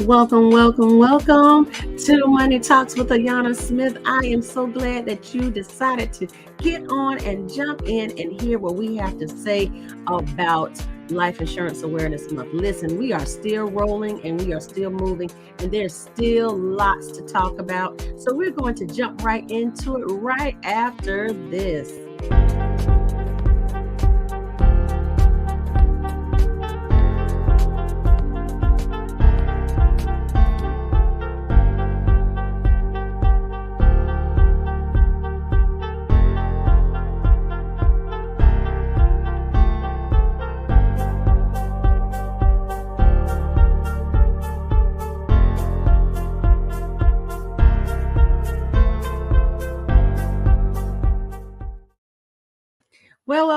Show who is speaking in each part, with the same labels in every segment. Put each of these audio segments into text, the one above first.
Speaker 1: Welcome to Money Talks with Ayanna Smith. I am so glad that you decided to get on and jump in and hear what we have to say about Life Insurance Awareness Month. Listen, we are still rolling and we are still moving, and there's still lots to talk about. So we're going to jump right into it right after this.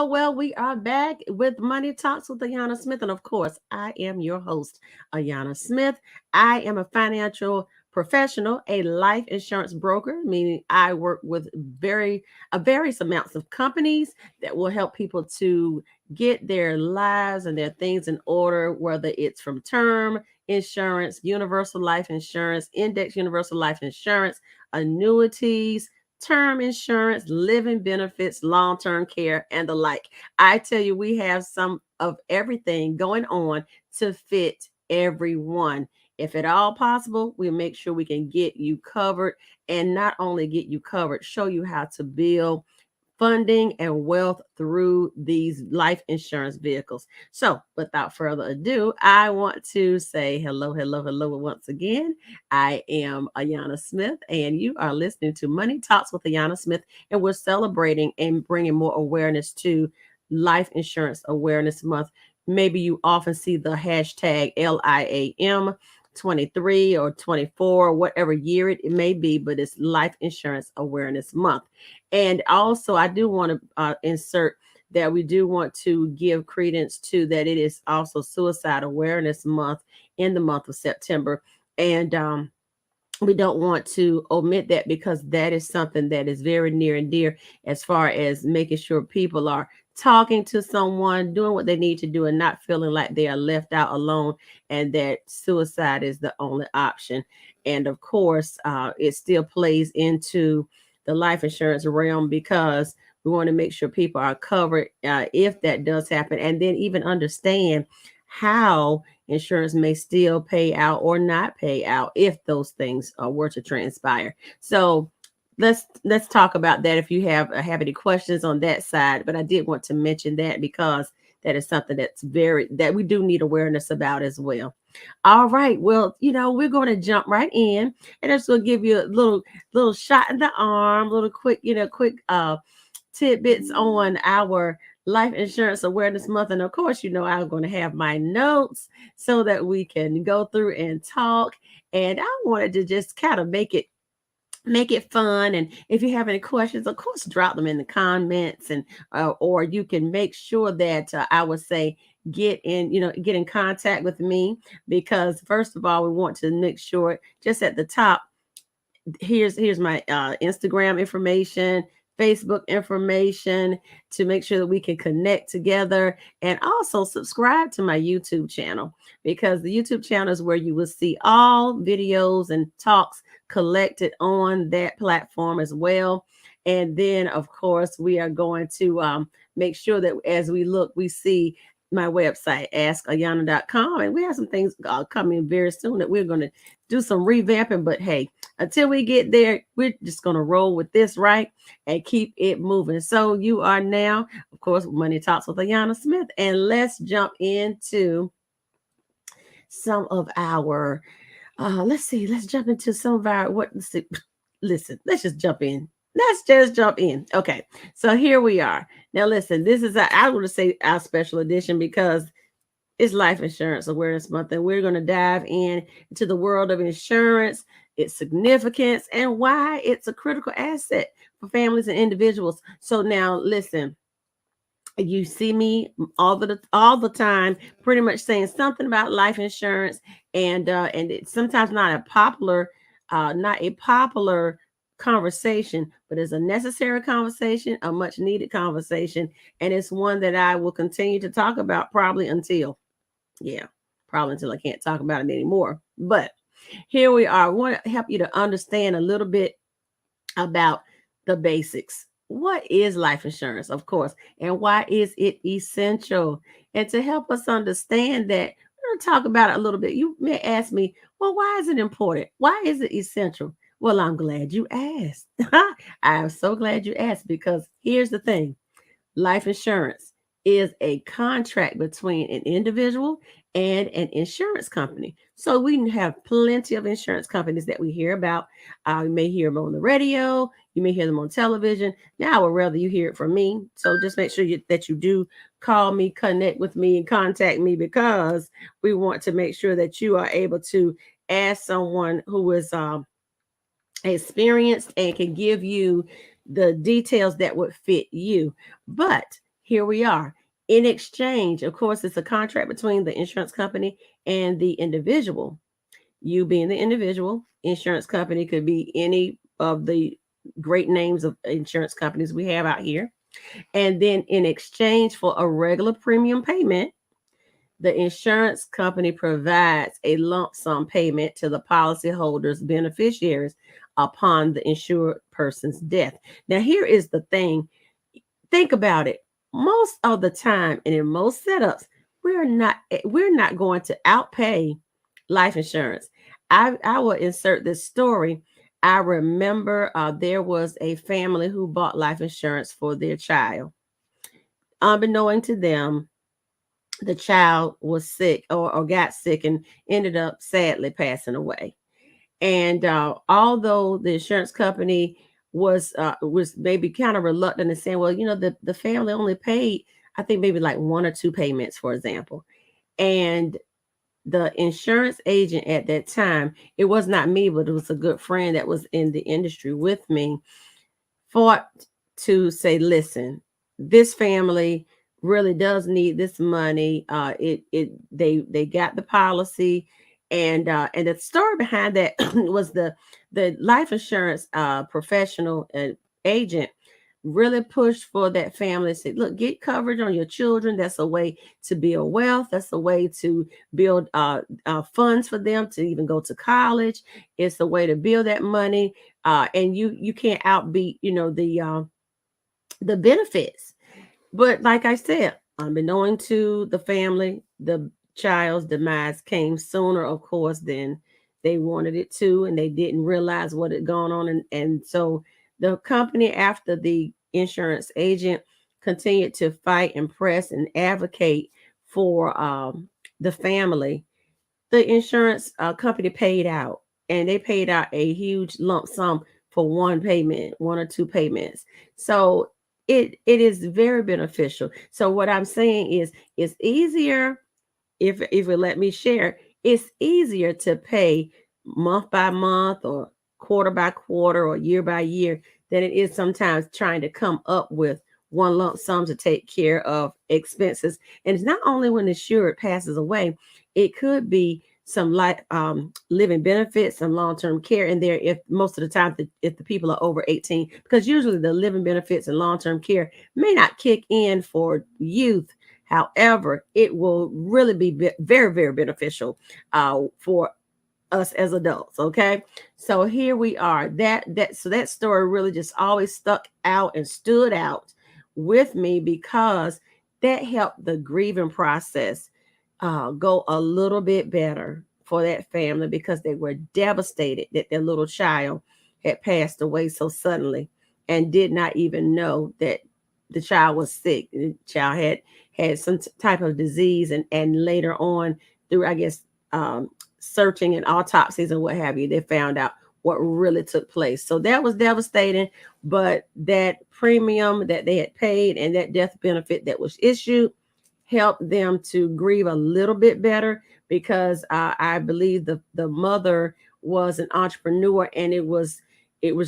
Speaker 1: Well, we are back with Money Talks with Ayanna Smith. And of course, I am your host, Ayanna Smith. I am a financial professional, a life insurance broker, meaning I work with various amounts of companies that will help people to get their lives and their things in order, whether it's from term insurance, universal life insurance, index universal life insurance, annuities, term insurance, living benefits, long term care, and the like. I tell you, we have some of everything going on to fit everyone. If at all possible, we'll make sure we can get you covered, and not only get you covered, show you how to build funding and wealth through these life insurance vehicles. So, without further ado, I want to say hello once again. I am Ayanna Smith, and you are listening to Money Talks with Ayanna Smith, and we're celebrating and bringing more awareness to Life Insurance Awareness Month. Maybe you often see the hashtag LIAM 23 or 24, whatever year it may be, but it's Life Insurance Awareness Month. And also, I do want to insert that we do want to give credence to that it is also Suicide Awareness Month in the month of September. And we don't want to omit that because that is something that is very near and dear as far as making sure people are talking to someone, doing what they need to do, and not feeling like they are left out alone and that suicide is the only option. And of course, it still plays into the life insurance realm because we want to make sure people are covered if that does happen, and then even understand how insurance may still pay out or not pay out if those things were to transpire. So let's talk about that if you have any questions on that side. But I did want to mention that because that is something that we do need awareness about as well. All right. Well, we're going to jump right in, and I'm just going to give you a little shot in the arm, little quick tidbits on our Life Insurance Awareness Month. And of course, I'm going to have my notes so that we can go through and talk. And I wanted to just kind of make it fun. And if you have any questions, of course, drop them in the comments, and or you can make sure that I would say get in contact with me, because first of all, we want to make sure just at the top, here's my Instagram information, Facebook information, to make sure that we can connect together, and also subscribe to my YouTube channel, because the YouTube channel is where you will see all videos and talks collected on that platform as well. And then, of course, we are going to make sure that as we look, we see my website, askayanna.com. And we have some things coming very soon that we're going to do some revamping. But hey, until we get there, we're just going to roll with this, right? And keep it moving. So you are now, of course, Money Talks with Ayanna Smith. And let's jump into some of our, let's jump into some of our, listen, let's just jump in. Okay. So here we are. Now, listen, this is, I want to say our special edition because it's Life Insurance Awareness Month, and we're going to dive into the world of insurance, its significance, and why it's a critical asset for families and individuals. So now, listen, you see me all the time, pretty much saying something about life insurance, and it's sometimes not a popular conversation, but it's a necessary conversation, a much needed conversation, and it's one that I will continue to talk about probably until probably until I can't talk about it anymore. But here we are. I want to help you to understand a little bit about the basics. What is life insurance, of course, and why is it essential? And to help us understand that, we're going to talk about it a little bit. You may ask me, well, why is it important? Why is it essential? Well, I'm glad you asked. I am so glad you asked because here's the thing. Life insurance is a contract between an individual and an insurance company. So we have plenty of insurance companies that we hear about. You may hear them on the radio, you may hear them on television. Now, I would rather you hear it from me. So just make sure that you do call me, connect with me, and contact me because we want to make sure that you are able to ask someone who is experienced and can give you the details that would fit you. But here we are. In exchange, of course, it's a contract between the insurance company and the individual. You being the individual, insurance company could be any of the great names of insurance companies we have out here. And then in exchange for a regular premium payment, the insurance company provides a lump sum payment to the policyholder's beneficiaries upon the insured person's death. Now, here is the thing. Think about it. Most of the time, and in most setups, we're not going to outpay life insurance. I will insert this story. I remember there was a family who bought life insurance for their child. Unbeknown to them, the child was sick or got sick and ended up sadly passing away. And although the insurance company was maybe kind of reluctant and saying, well, the family only paid, I think maybe like one or two payments, for example. And the insurance agent at that time, it was not me, but it was a good friend that was in the industry with me, fought to say, listen, this family really does need this money. They got the policy, and the story behind that was the life insurance professional and agent really pushed for that family. Said, look, get coverage on your children. That's a way to build wealth. That's a way to build funds for them to even go to college. It's a way to build that money, and you can't outbeat the benefits. But like I said, unbeknown to the family, the child's demise came sooner, of course, than they wanted it to, and they didn't realize what had gone on. And so the company, after the insurance agent, continued to fight and press and advocate for the family. The insurance company paid out, and they paid out a huge lump sum for one payment, one or two payments. So it is very beneficial. So what I'm saying is, it's easier, if it let me share, it's easier to pay month by month or quarter by quarter or year by year than it is sometimes trying to come up with one lump sum to take care of expenses. And it's not only when the insured passes away, it could be some living benefits, some long-term care in there, if most of the time, if the people are over 18, because usually the living benefits and long-term care may not kick in for youth. However, it will really be very, very beneficial for us as adults. Okay, so here we are. That story really just always stuck out and stood out with me because that helped the grieving process go a little bit better for that family, because they were devastated that their little child had passed away so suddenly and did not even know that the child was sick. The child had some type of disease, and later on, through, I guess, searching and autopsies and what have you, they found out what really took place. So that was devastating, but that premium that they had paid and that death benefit that was issued helped them to grieve a little bit better, because I believe the mother was an entrepreneur, and it was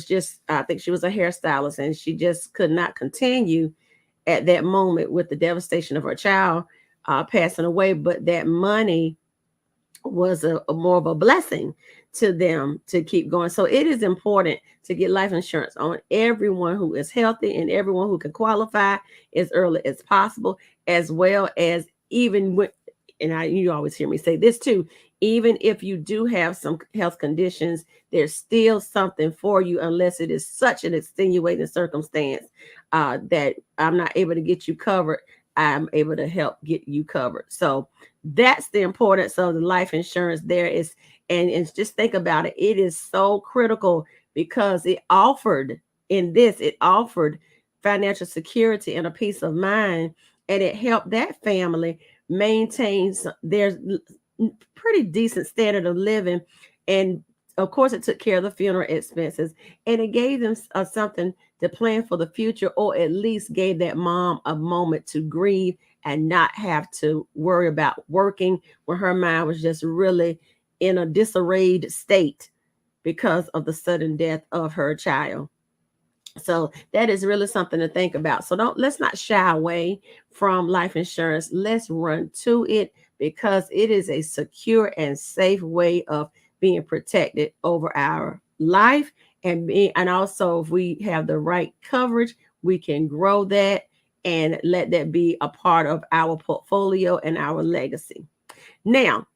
Speaker 1: just, I think she was a hairstylist, and she just could not continue at that moment with the devastation of her child passing away. But that money was a more of a blessing to them to keep going. So it is important to get life insurance on everyone who is healthy and everyone who can qualify as early as possible, as well as even and you always hear me say this too, even if you do have some health conditions, there's still something for you unless it is such an extenuating circumstance that I'm not able to get you covered. I'm able to help get you covered. So that's the importance of the life insurance there is. And just think about it. It is so critical because it offered financial security and a peace of mind, and it helped that family maintain their pretty decent standard of living. And of course, it took care of the funeral expenses, and it gave them something to plan for the future, or at least gave that mom a moment to grieve and not have to worry about working when her mind was just really in a disarrayed state because of the sudden death of her child. So that is really something to think about. So let's not shy away from life insurance. Let's run to it because it is a secure and safe way of being protected over our life, and also if we have the right coverage, we can grow that and let that be a part of our portfolio and our legacy. Now,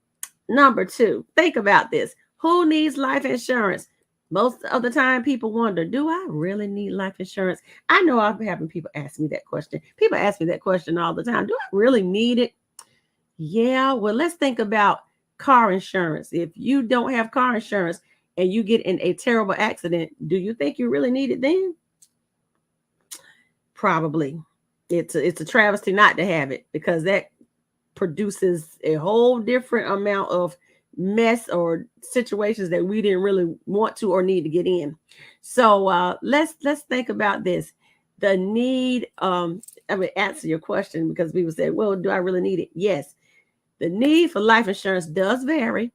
Speaker 1: number two, think about this. Who needs life insurance? Most of the time, people wonder, do I really need life insurance? I know I've been having people ask me that question. People ask me that question all the time. Do I really need it? Yeah, well, let's think about car insurance. If you don't have car insurance and you get in a terrible accident, do you think you really need it then? Probably. It's a travesty not to have it because that produces a whole different amount of mess or situations that we didn't really want to or need to get in. So let's think about this. The need, I mean, answer your question because people say, well, do I really need it? Yes. The need for life insurance does vary,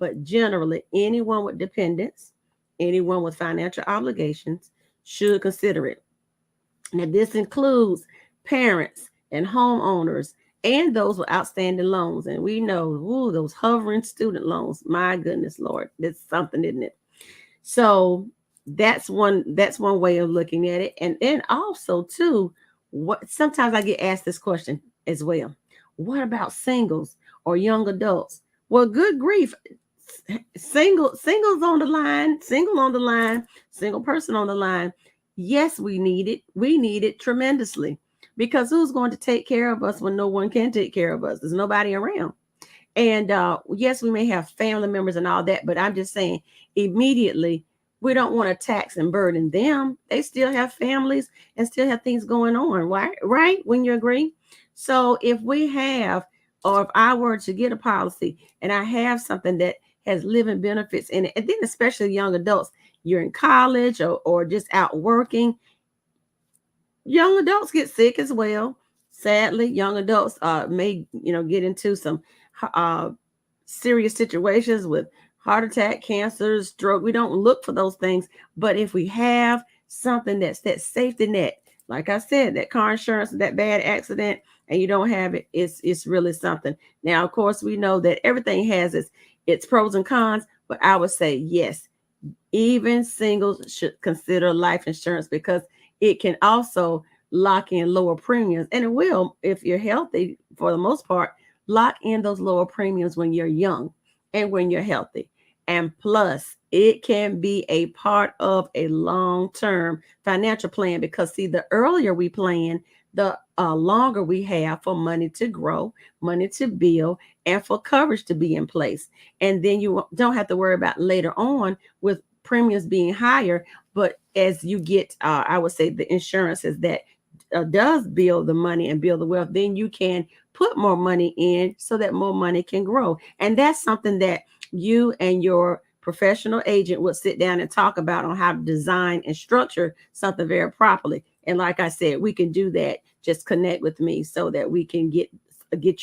Speaker 1: but generally anyone with dependents, anyone with financial obligations should consider it. Now, this includes parents and homeowners and those with outstanding loans. And we know, ooh, those hovering student loans. My goodness, Lord, that's something, isn't it? So that's one way of looking at it. And then also too, what sometimes I get asked this question as well. What about singles or young adults? Well, good grief, singles on the line, single person on the line. Yes, we need it. We need it tremendously because who's going to take care of us when no one can take care of us? There's nobody around. And yes, we may have family members and all that, but I'm just saying immediately we don't want to tax and burden them. They still have families and still have things going on, right? Right? When you agree. So if we have, or if I were to get a policy and I have something that has living benefits in it, and then especially young adults, you're in college or just out working, young adults get sick as well. Sadly, young adults may get into some uh, serious situations with heart attack, cancer, stroke. We don't look for those things, but if we have something that's that safety net, like I said, that car insurance, that bad accident, and you don't have it, it's really something. Now, of course, we know that everything has its pros and cons, but I would say yes, even singles should consider life insurance because it can also lock in lower premiums. And it will, if you're healthy, for the most part, lock in those lower premiums when you're young and when you're healthy. And plus, it can be a part of a long term financial plan because, see, the earlier we plan, the longer we have for money to grow, money to build, and for coverage to be in place. And then you don't have to worry about later on with premiums being higher. But as you get, I would say, the insurances that does build the money and build the wealth, then you can put more money in so that more money can grow. And that's something that you and your professional agent would sit down and talk about on how to design and structure something very properly. And like I said, we can do that. Just connect with me so that we can get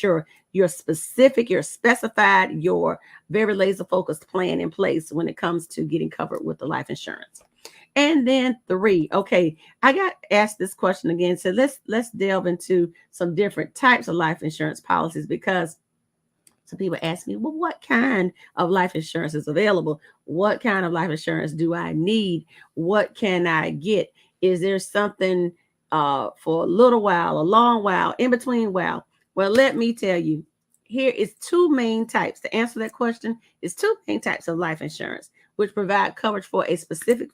Speaker 1: your specific, your specified, your very laser focused plan in place when it comes to getting covered with the life insurance. And then three, okay, I got asked this question again. So let's delve into some different types of life insurance policies because some people ask me, well, what kind of life insurance is available? What kind of life insurance do I need? What can I get? Is there something for a little while, a long while, in between while? Well, let me tell you, here is two main types. To answer that question, is two main types of life insurance, which provide coverage for a specific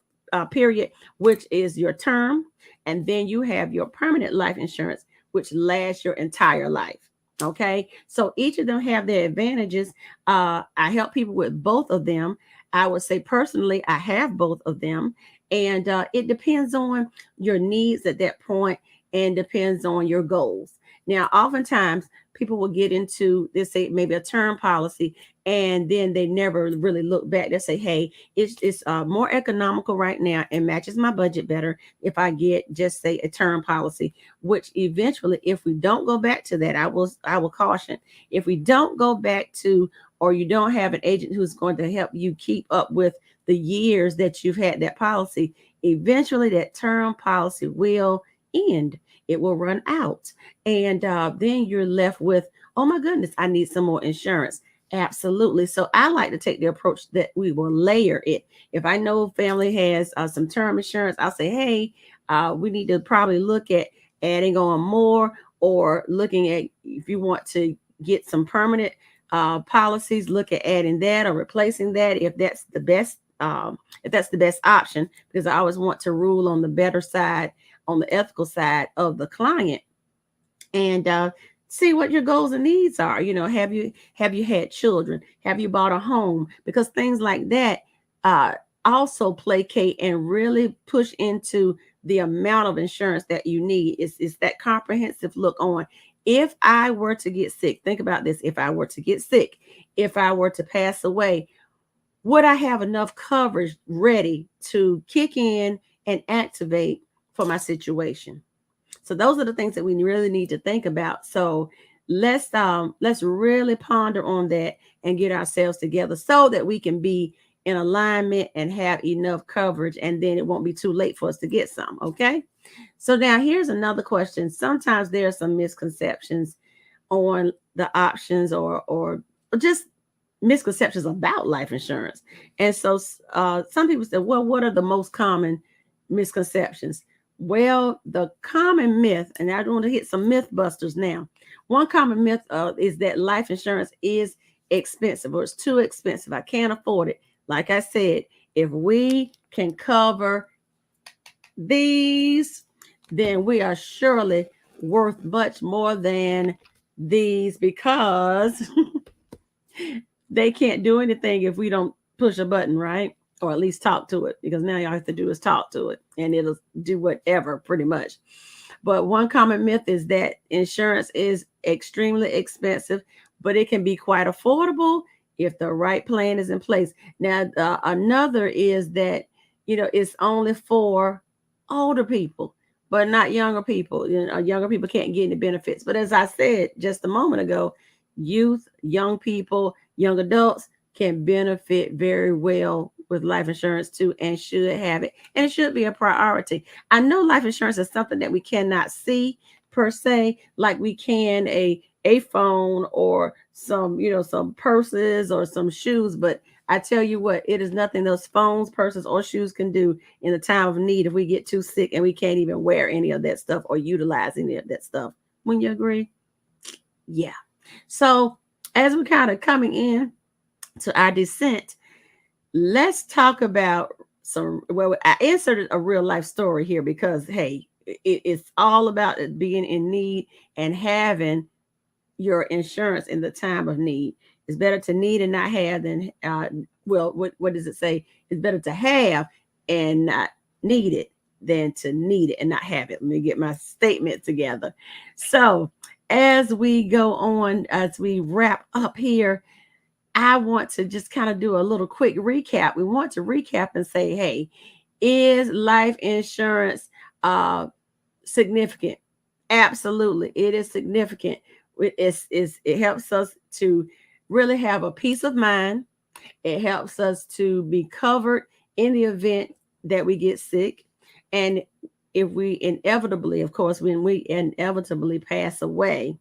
Speaker 1: period, which is your term, and then you have your permanent life insurance, which lasts your entire life. Okay, so each of them have their advantages. I help people with both of them. I would say personally, I have both of them, and it depends on your needs at that point, and depends on your goals. Now, oftentimes people will get into, they say maybe a term policy, and then they never really look back. They say, hey, it's more economical right now and matches my budget better if I get just say a term policy. Which eventually, if we don't go back to that, I will caution, if we don't go back to, or you don't have an agent who's going to help you keep up with the years that you've had that policy, eventually that term policy will end. It will run out, and then you're left with, oh my goodness, I need some more insurance. Absolutely. So I like to take the approach that we will layer it. If I know family has some term insurance, I'll say, hey, we need to probably look at adding on more, or looking at, if you want to get some permanent policies, look at adding that or replacing that if that's the best. If that's the best option, because I always want to rule on the better side, on the ethical side of the client, and see what your goals and needs are. Have you had children? Have you bought a home? Because things like that uh, also placate and really push into the amount of insurance that you need. It's that comprehensive look on. If I were to get sick, think about this. If I were to get sick, if I were to pass away, would I have enough coverage ready to kick in and activate for my situation? So those are the things that we really need to think about. So let's really ponder on that and get ourselves together so that we can be in alignment and have enough coverage, and then it won't be too late for us to get some. Okay. So now here's another question. Sometimes there are some misconceptions on the options, or just misconceptions about life insurance. And so some people say, well, what are the most common misconceptions? Well, the common myth, and I want to hit some myth busters now. One common myth is that life insurance is expensive, or it's too expensive. I can't afford it. Like I said, if we can cover these, then we are surely worth much more than these, because they can't do anything if we don't push a button, right? Or at least talk to it, because now all you have to do is talk to it and it'll do whatever pretty much. But one common myth is that insurance is extremely expensive, but it can be quite affordable if the right plan is in place. Now, another is that, it's only for older people, but not younger people. Younger people can't get any benefits. But as I said just a moment ago, youth, young people, young adults can benefit very well with life insurance too, and should have it. And it should be a priority. I know life insurance is something that we cannot see per se, like we can a phone, or some purses or some shoes. But I tell you what, it is nothing those phones, purses, or shoes can do in the time of need if we get too sick and we can't even wear any of that stuff or utilize any of that stuff. Wouldn't you agree? Yeah. So as we're kind of coming in to our descent, let's talk about some. Well, I inserted a real life story here because, hey, it's all about being in need and having your insurance in the time of need. It's better to need and not have than, well, what does it say? It's better to have and not need it than to need it and not have it. Let me get my statement together. So, as we go on, as we wrap up here, I want to just kind of do a little quick recap. We want to recap and say, hey, is life insurance significant? Absolutely, it is significant. It helps us to really have a peace of mind. It helps us to be covered in the event that we get sick. And if we inevitably, of course, when we inevitably pass away,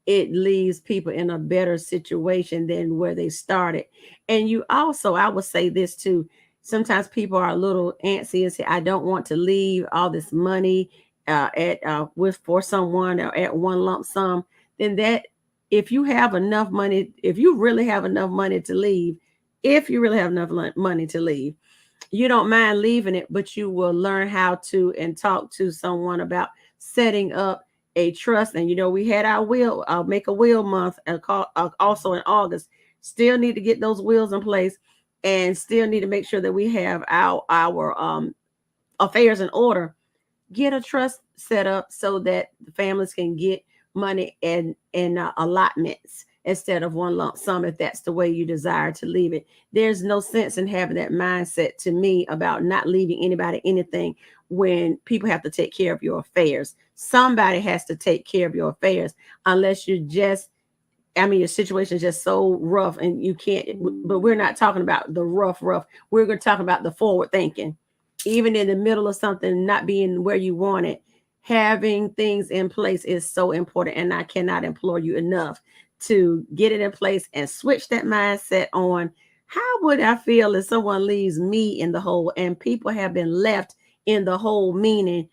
Speaker 1: it leaves people in a better situation than where they started. And you also, I would say this too, sometimes people are a little antsy and say, I don't want to leave all this money at with for someone, or at one lump sum. Then that if you have enough money, if you really have enough money to leave, if you really have enough money to leave, you don't mind leaving it, but you will learn how to and talk to someone about setting up a trust. And we had our will, make a will month, also in August. Still need to get those wills in place, and still need to make sure that we have our affairs in order. Get a trust set up so that the families can get money and allotments instead of one lump sum, if that's the way you desire to leave it. There's no sense in having that mindset, to me, about not leaving anybody anything when people have to take care of your affairs. Somebody has to take care of your affairs, unless you're just, I mean, your situation is just so rough and you can't. But we're not talking about the rough. We're going to talk about the forward thinking. Even in the middle of something not being where you want it, having things in place is so important. And I cannot implore you enough to get it in place and switch that mindset on. How would I feel if someone leaves me in the hole? And people have been left in the hole, meaning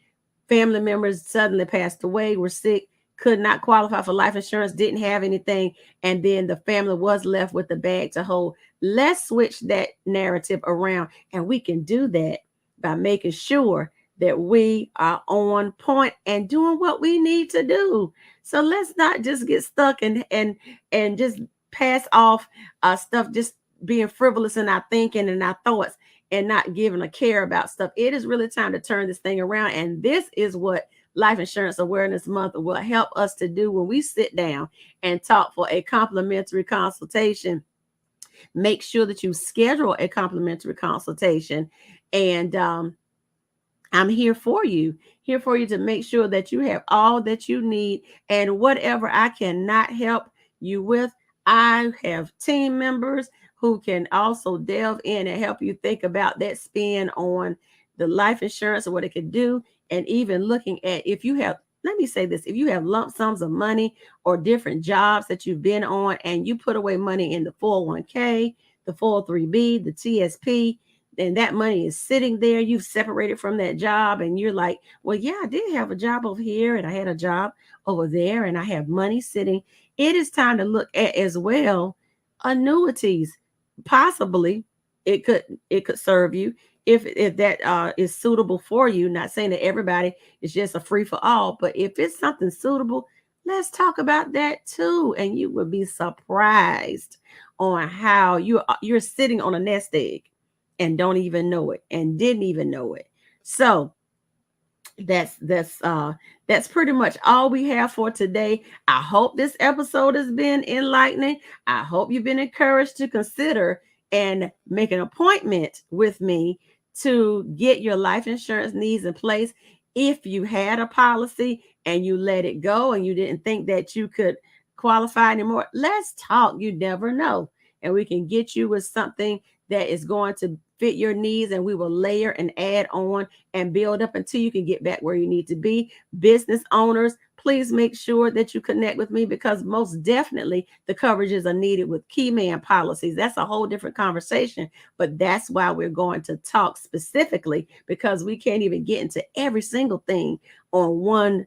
Speaker 1: family members suddenly passed away, were sick, could not qualify for life insurance, didn't have anything, and then the family was left with the bag to hold. Let's switch that narrative around, and we can do that by making sure that we are on point and doing what we need to do. So let's not just get stuck and just pass off stuff, just being frivolous in our thinking and our thoughts, and not giving a care about stuff. It is really time to turn this thing around. And this is what Life Insurance Awareness Month will help us to do when we sit down and talk for a complimentary consultation. Make sure that you schedule a complimentary consultation. And I'm here for you to make sure that you have all that you need. And whatever I cannot help you with, I have team members who can also delve in and help you think about that spin on the life insurance and what it could do. And even looking at, if you have, let me say this, if you have lump sums of money or different jobs that you've been on, and you put away money in the 401k, the 403b, the TSP, and that money is sitting there, you've separated from that job, and you're like, well, yeah, I did have a job over here, and I had a job over there, and I have money sitting. It is time to look at as well annuities. Possibly it could serve you if that is suitable for you. Not saying that everybody is just a free for all, but if it's something suitable, let's talk about that too. And you would be surprised on how you're sitting on a nest egg and don't even know it, and didn't even know it. So that's pretty much all we have for today. I hope this episode has been enlightening. I hope you've been encouraged to consider and make an appointment with me to get your life insurance needs in place. If you had a policy and you let it go and you didn't think that you could qualify anymore, let's talk. You never know, and we can get you with something that is going to fit your needs, and we will layer and add on and build up until you can get back where you need to be. Business owners, please make sure that you connect with me, because most definitely the coverages are needed with key man policies. That's a whole different conversation, but that's why we're going to talk specifically, because we can't even get into every single thing on one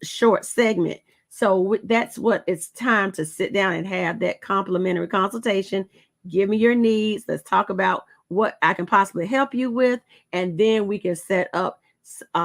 Speaker 1: short segment. So that's what it's time to sit down and have that complimentary consultation. Give me your needs. Let's talk about what I can possibly help you with, and then we can set up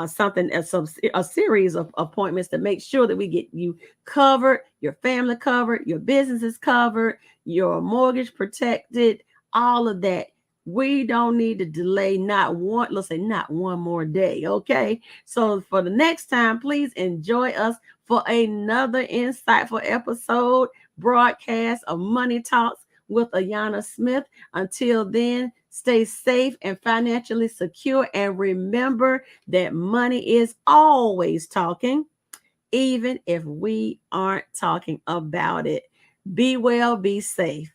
Speaker 1: something, a series of appointments to make sure that we get you covered, your family covered, your business is covered, your mortgage protected, all of that. We don't need to delay not one, let's say not one more day. Okay. So for the next time, please enjoy us for another insightful episode broadcast of Money Talks with Ayanna Smith. Until then, stay safe and financially secure. And remember that money is always talking, even if we aren't talking about it. Be well, be safe.